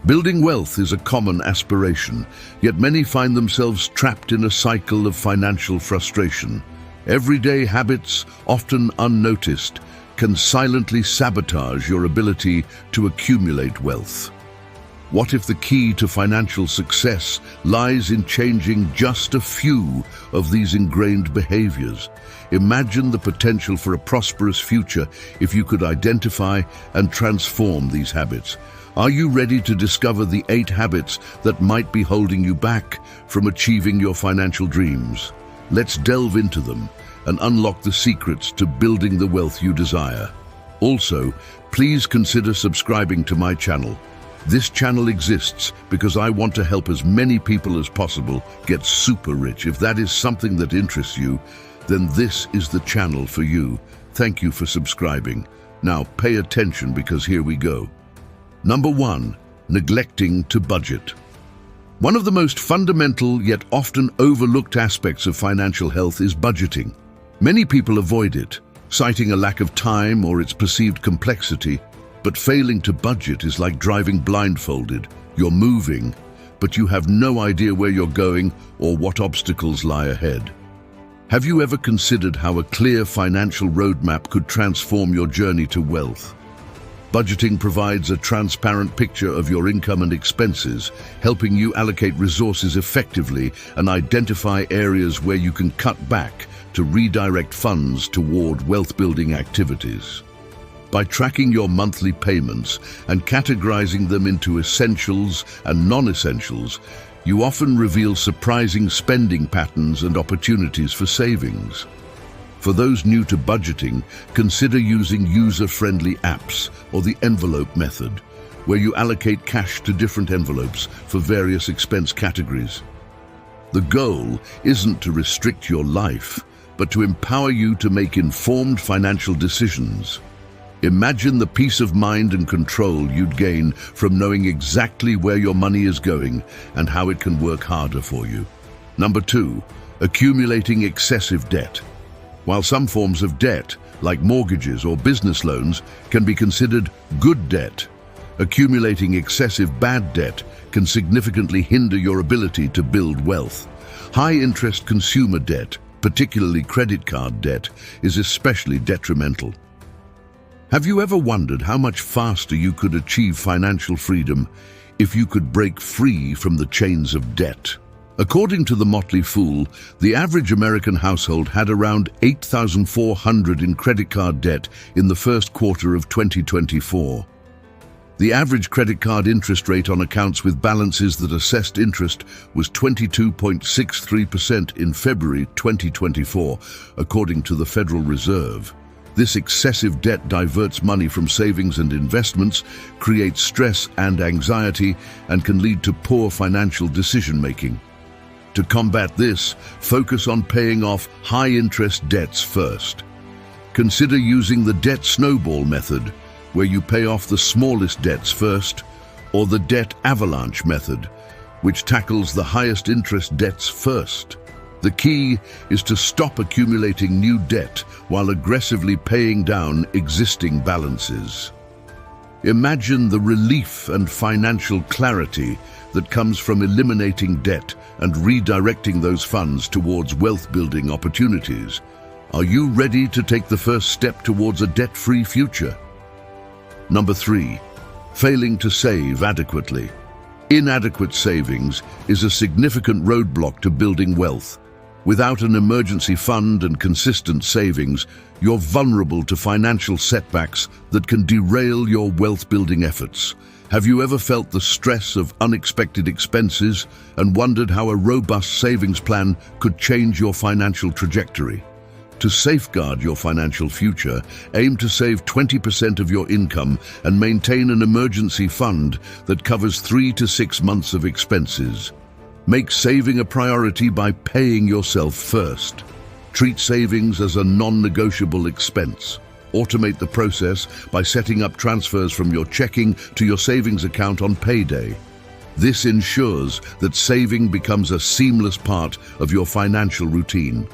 Building wealth is a common aspiration, yet many find themselves trapped in a cycle of financial frustration. Everyday habits, often unnoticed, can silently sabotage your ability to accumulate wealth. What if the key to financial success lies in changing just a few of these ingrained behaviors? Imagine the potential for a prosperous future if you could identify and transform these habits. Are you ready to discover the 8 habits that might be holding you back from achieving your financial dreams? Let's delve into them and unlock the secrets to building the wealth you desire. Also, please consider subscribing to my channel. This channel exists because I want to help as many people as possible get super rich. If that is something that interests you, then this is the channel for you. Thank you for subscribing. Now pay attention because here we go. Number 1, neglecting to budget. One of the most fundamental yet often overlooked aspects of financial health is budgeting. Many people avoid it, citing a lack of time or its perceived complexity, but failing to budget is like driving blindfolded. You're moving, but you have no idea where you're going or what obstacles lie ahead. Have you ever considered how a clear financial roadmap could transform your journey to wealth? Budgeting provides a transparent picture of your income and expenses, helping you allocate resources effectively and identify areas where you can cut back to redirect funds toward wealth-building activities. By tracking your monthly payments and categorizing them into essentials and non-essentials, you often reveal surprising spending patterns and opportunities for savings. For those new to budgeting, consider using user-friendly apps or the envelope method, where you allocate cash to different envelopes for various expense categories. The goal isn't to restrict your life, but to empower you to make informed financial decisions. Imagine the peace of mind and control you'd gain from knowing exactly where your money is going and how it can work harder for you. Number 2, accumulating excessive debt. While some forms of debt, like mortgages or business loans, can be considered good debt, accumulating excessive bad debt can significantly hinder your ability to build wealth. High-interest consumer debt, particularly credit card debt, is especially detrimental. Have you ever wondered how much faster you could achieve financial freedom if you could break free from the chains of debt? According to The Motley Fool, the average American household had around $8,400 in credit card debt in the first quarter of 2024. The average credit card interest rate on accounts with balances that assessed interest was 22.63% in February 2024, according to the Federal Reserve. This excessive debt diverts money from savings and investments, creates stress and anxiety, and can lead to poor financial decision-making. To combat this, focus on paying off high-interest debts first. Consider using the debt snowball method, where you pay off the smallest debts first, or the debt avalanche method, which tackles the highest interest debts first. The key is to stop accumulating new debt while aggressively paying down existing balances. Imagine the relief and financial clarity that comes from eliminating debt and redirecting those funds towards wealth-building opportunities. Are you ready to take the first step towards a debt-free future? Number 3, failing to save adequately. Inadequate savings is a significant roadblock to building wealth. Without an emergency fund and consistent savings, you're vulnerable to financial setbacks that can derail your wealth-building efforts. Have you ever felt the stress of unexpected expenses and wondered how a robust savings plan could change your financial trajectory? To safeguard your financial future, aim to save 20% of your income and maintain an emergency fund that covers 3 to 6 months of expenses. Make saving a priority by paying yourself first. Treat savings as a non-negotiable expense. Automate the process by setting up transfers from your checking to your savings account on payday. This ensures that saving becomes a seamless part of your financial routine.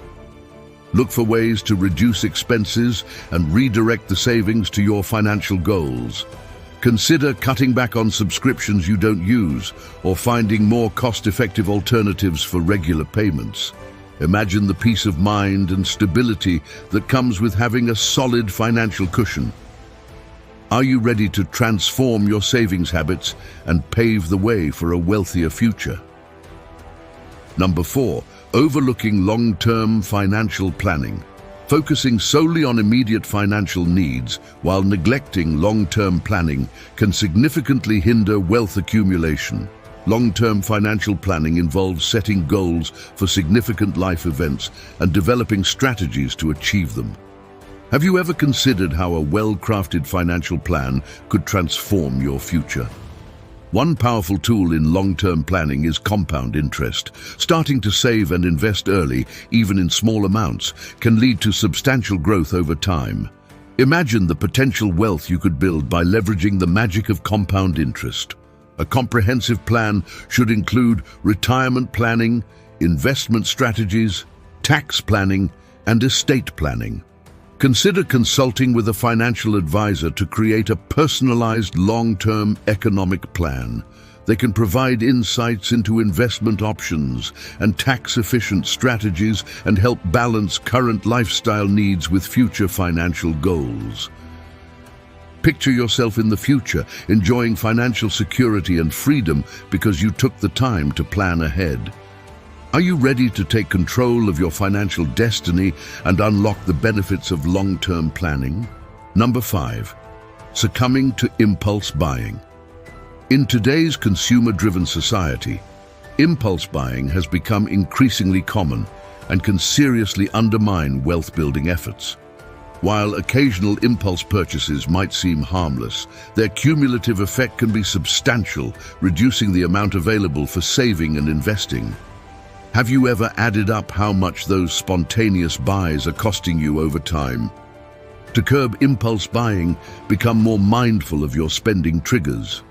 Look for ways to reduce expenses and redirect the savings to your financial goals. Consider cutting back on subscriptions you don't use or finding more cost-effective alternatives for regular payments. Imagine the peace of mind and stability that comes with having a solid financial cushion. Are you ready to transform your savings habits and pave the way for a wealthier future? Number 4, overlooking long-term financial planning. Focusing solely on immediate financial needs while neglecting long-term planning can significantly hinder wealth accumulation. Long-term financial planning involves setting goals for significant life events and developing strategies to achieve them. Have you ever considered how a well-crafted financial plan could transform your future? One powerful tool in long-term planning is compound interest. Starting to save and invest early, even in small amounts, can lead to substantial growth over time. Imagine the potential wealth you could build by leveraging the magic of compound interest. A comprehensive plan should include retirement planning, investment strategies, tax planning, and estate planning. Consider consulting with a financial advisor to create a personalized long-term economic plan. They can provide insights into investment options and tax-efficient strategies and help balance current lifestyle needs with future financial goals. Picture yourself in the future, enjoying financial security and freedom because you took the time to plan ahead. Are you ready to take control of your financial destiny and unlock the benefits of long-term planning? Number 5, succumbing to impulse buying. In today's consumer-driven society, impulse buying has become increasingly common and can seriously undermine wealth-building efforts. While occasional impulse purchases might seem harmless, their cumulative effect can be substantial, reducing the amount available for saving and investing. Have you ever added up how much those spontaneous buys are costing you over time? To curb impulse buying, become more mindful of your spending triggers.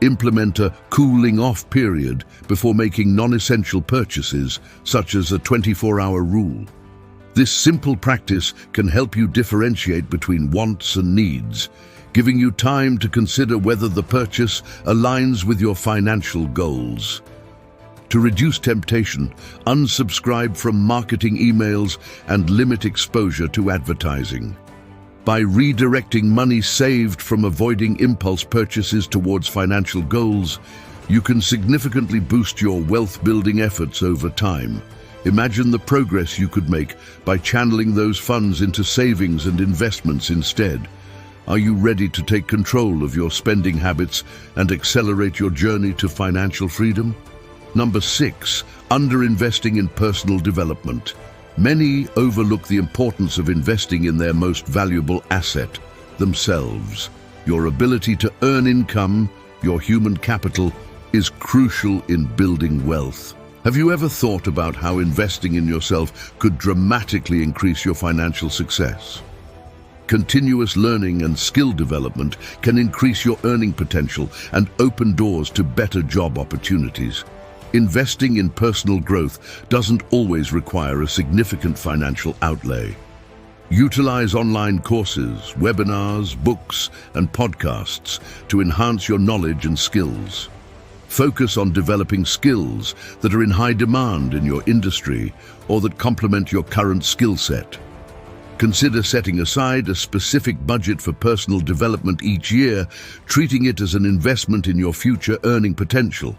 Implement a cooling-off period before making non-essential purchases, such as a 24-hour rule. This simple practice can help you differentiate between wants and needs, giving you time to consider whether the purchase aligns with your financial goals. To reduce temptation, unsubscribe from marketing emails and limit exposure to advertising. By redirecting money saved from avoiding impulse purchases towards financial goals, you can significantly boost your wealth-building efforts over time. Imagine the progress you could make by channeling those funds into savings and investments instead. Are you ready to take control of your spending habits and accelerate your journey to financial freedom? Number 6, underinvesting in personal development. Many overlook the importance of investing in their most valuable asset, themselves. Your ability to earn income, your human capital, is crucial in building wealth. Have you ever thought about how investing in yourself could dramatically increase your financial success? Continuous learning and skill development can increase your earning potential and open doors to better job opportunities. Investing in personal growth doesn't always require a significant financial outlay. Utilize online courses, webinars, books, and podcasts to enhance your knowledge and skills. Focus on developing skills that are in high demand in your industry or that complement your current skill set. Consider setting aside a specific budget for personal development each year, treating it as an investment in your future earning potential.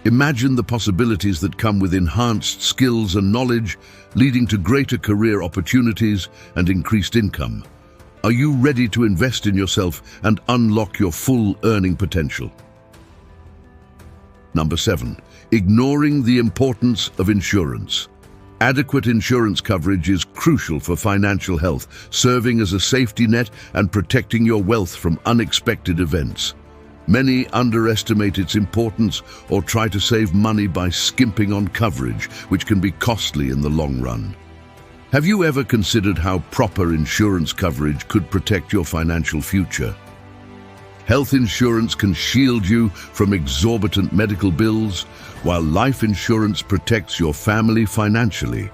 Imagine the possibilities that come with enhanced skills and knowledge, leading to greater career opportunities and increased income. Are you ready to invest in yourself and unlock your full earning potential? Number 7, ignoring the importance of insurance. Adequate insurance coverage is crucial for financial health, serving as a safety net and protecting your wealth from unexpected events. Many underestimate its importance or try to save money by skimping on coverage, which can be costly in the long run. Have you ever considered how proper insurance coverage could protect your financial future? Health insurance can shield you from exorbitant medical bills, while life insurance protects your family financially.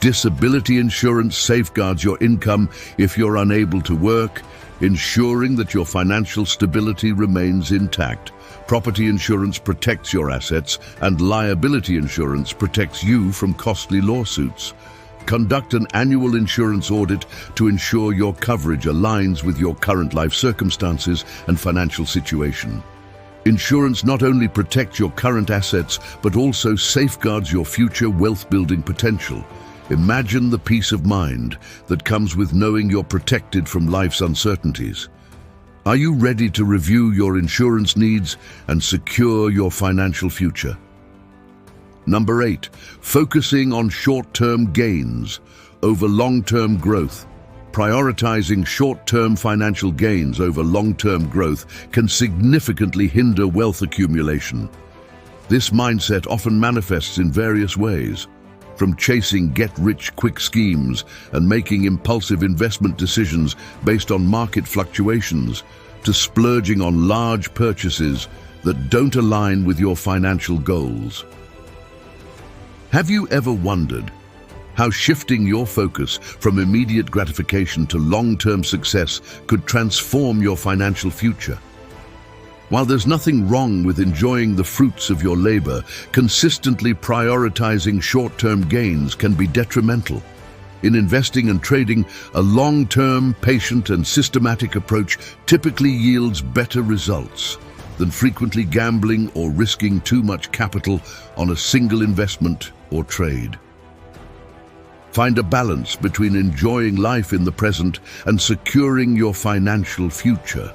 Disability insurance safeguards your income if you're unable to work, ensuring that your financial stability remains intact. Property insurance protects your assets, and liability insurance protects you from costly lawsuits. Conduct an annual insurance audit to ensure your coverage aligns with your current life circumstances and financial situation. Insurance not only protects your current assets, but also safeguards your future wealth-building potential. Imagine the peace of mind that comes with knowing you're protected from life's uncertainties. Are you ready to review your insurance needs and secure your financial future? Number 8, focusing on short-term gains over long-term growth. Prioritizing short-term financial gains over long-term growth can significantly hinder wealth accumulation. This mindset often manifests in various ways, from chasing get-rich-quick schemes and making impulsive investment decisions based on market fluctuations, to splurging on large purchases that don't align with your financial goals. Have you ever wondered how shifting your focus from immediate gratification to long-term success could transform your financial future? While there's nothing wrong with enjoying the fruits of your labor, consistently prioritizing short-term gains can be detrimental. In investing and trading, a long-term, patient and systematic approach typically yields better results than frequently gambling or risking too much capital on a single investment or trade. Find a balance between enjoying life in the present and securing your financial future.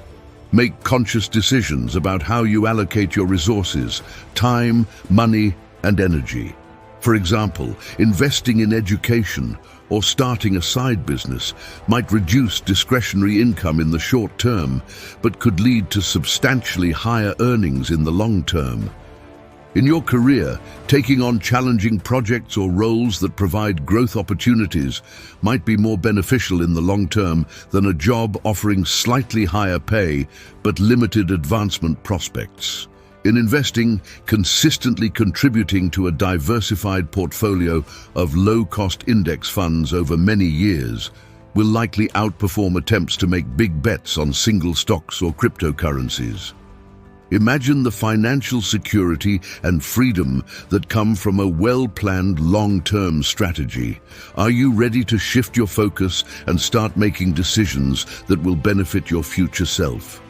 Make conscious decisions about how you allocate your resources, time, money, and energy. For example, investing in education or starting a side business might reduce discretionary income in the short term, but could lead to substantially higher earnings in the long term. In your career, taking on challenging projects or roles that provide growth opportunities might be more beneficial in the long term than a job offering slightly higher pay but limited advancement prospects. In investing, consistently contributing to a diversified portfolio of low-cost index funds over many years will likely outperform attempts to make big bets on single stocks or cryptocurrencies. Imagine the financial security and freedom that come from a well-planned long-term strategy. Are you ready to shift your focus and start making decisions that will benefit your future self?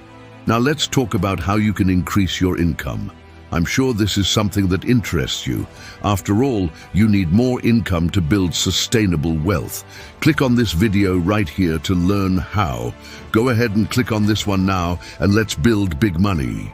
Now let's talk about how you can increase your income. I'm sure this is something that interests you. After all, you need more income to build sustainable wealth. Click on this video right here to learn how. Go ahead and click on this one now, and let's build big money.